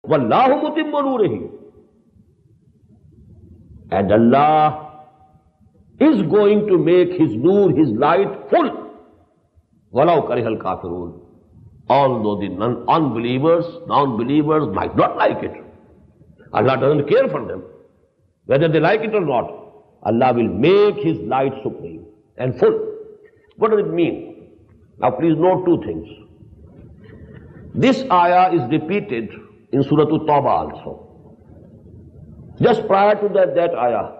Wallahu mutimmu nurihi. And Allah is going to make His nur, His light full. Walau karihal kafirun. Although the unbelievers, non-believers might not like it. Allah doesn't care for them. Whether they like it or not, Allah will make His light supreme and full. What does it mean? Now please note two things. This ayah is repeated in Surah At-Tawbah also. Just prior to that ayah.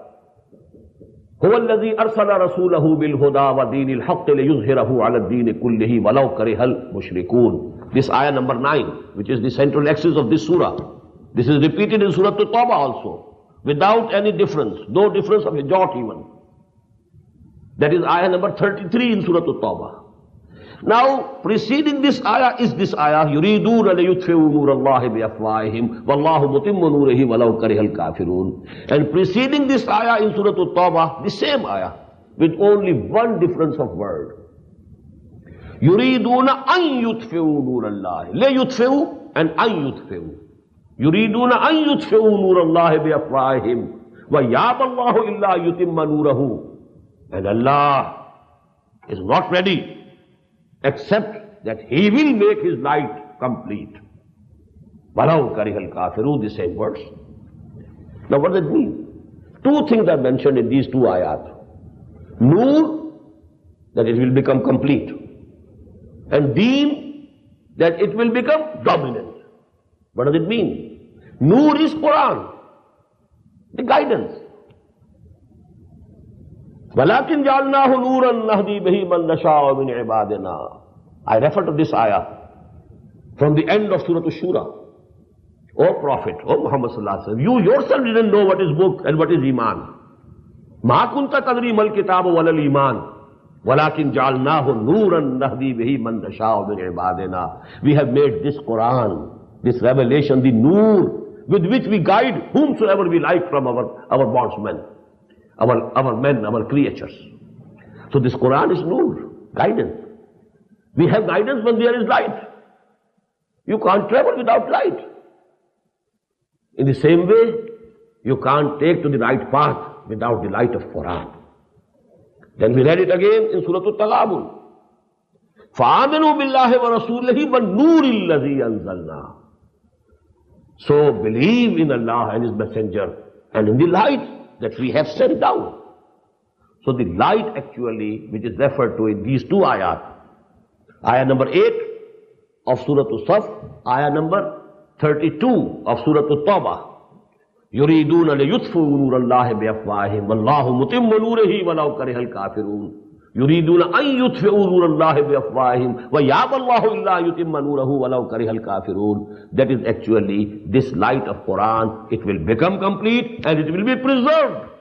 هو الذي أرسل رسوله بالهدى ودين الحق ليظهره على الدين كله ولو كره المشركون. This ayah number 9, which is the central axis of this surah. This is repeated in Surah At-Tawbah also, without any difference, no difference of a jot even. That is ayah number 33 in Surah At-Tawbah. Now, preceding this ayah is this ayah, يُرِيدُونَ لَيُطْفِئُوا نُورَ اللَّهِ بِأَفْوَاهِهِمْ وَاللَّهُ مُتِمُّ نُورِهِ وَلَوْ كَرِهَ الْكَافِرُونَ. And preceding this ayah in Surah At-Tawbah, the same ayah, with only one difference of word. يُرِيدُونَ أَن يُطْفِئُوا نُورَ اللَّهِ. لَيُطْفِئُوا and أَن يُطْفِئُوا. يُرِيدُونَ أَن يُطْفِئُوا نُورَ اللَّهِ بِأَفْوَاهِهِمْ وَيَأْبَى اللَّهُ إِلَّا يُتِمَّ نُورَهُ. And Allah is not ready except that He will make His light complete. Walau karihal kafirun, the same verse. Now what does it mean? Two things are mentioned in these two ayat. Nur, that it will become complete. And Deen, that it will become dominant. What does it mean? Nur is Quran, the guidance. وَلَكِنْ جَعَلْنَاهُ نُورًا نَهْدِي بِهِ مَنْ نَشَاءُ مِنْ عِبَادِنَا. I refer to this ayah from the end of Surah Ash-Shura. O Prophet, O Muhammad sallallahu alaihi wasallam, you yourself didn't know what is book and what is iman. مَا كُنْتَ تَدْرِي مَا الْكِتَابُ وَلَا الْإِيمَانُ وَلَكِنْ جَعَلْنَاهُ نُورًا نَهْدِي بِهِ مَنْ نَشَاءُ مِنْ عِبَادِنَا. We have made this Quran, this revelation, the nur, with which we guide whomsoever we like from our bondsmen. Our men, our creatures. So this Quran is nur, guidance. We have guidance when there is light. You can't travel without light. In the same way, you can't take to the right path without the light of Quran. Then we read it again in Surah At-Taghabun. فَآمِنُوا بِاللَّهِ وَرَسُولِهِ وَالنُّورِ الَّذِي أَنزَلْنَا. So believe in Allah and His Messenger and in the light that we have sent down. So the light actually, which is referred to in these two ayat, ayah number 8 of Surah As-Saf, ayah number 32 of Surah At-Tawbah. يُرِيدُونَ لِيُطْفِئُوا نُورَ اللَّهِ بِأَفْوَاهِهِمْ وَاللَّهُ مُتِمُّ نُورِهِ وَلَوْ كَرِهَ الْكَافِرُونَ. يُرِيدُونَ أَن يُطْفِئُوا نُورَ اللَّهِ بِأَفْوَاهِهِمْ وَيَأْبَى اللَّهُ إِلَّا يُتِمَّ نُورَهُ وَلَوْ كَرِهَ الْكَافِرُونَ. That is actually this light of Quran. It will become complete and it will be preserved.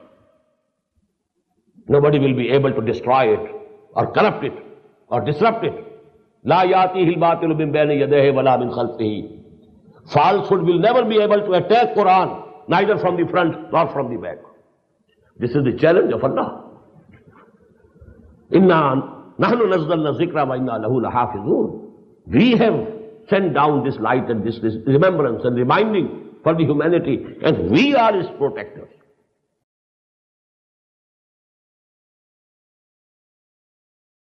Nobody will be able to destroy it or corrupt it or disrupt it. لَا يَأْتِيهِ الْبَاطِلُ مِنْ بَيْنِ يَدَيْهِ وَلَا مِنْ خَلْفِهِ. Falsehood will never be able to attack Quran, neither from the front nor from the back. This is the challenge of Allah. Inna nahnu nazzalna zikra wa inna lahu lahafizun. We have sent down this light and this remembrance and reminding for the humanity, and we are its protectors.